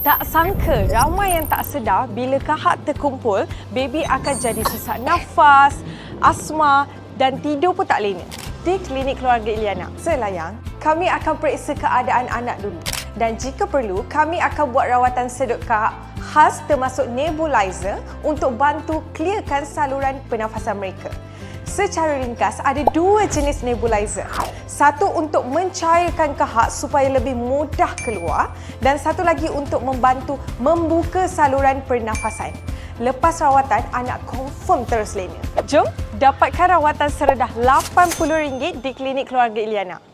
Tak sangka, ramai yang tak sedar bila kahak terkumpul, baby akan jadi sesak nafas, asma dan tidur pun tak lena. Di Klinik Keluarga Iliana, Selayang, kami akan periksa keadaan anak dulu. Dan jika perlu, kami akan buat rawatan sedut kahak khas termasuk nebulizer untuk bantu clearkan saluran pernafasan mereka. Secara ringkas, ada dua jenis nebulizer. Satu untuk mencairkan kahak supaya lebih mudah keluar dan satu lagi untuk membantu membuka saluran pernafasan. Lepas rawatan, anak confirm terus lena. Jom dapatkan rawatan serendah RM80 di Klinik Keluarga Iliana.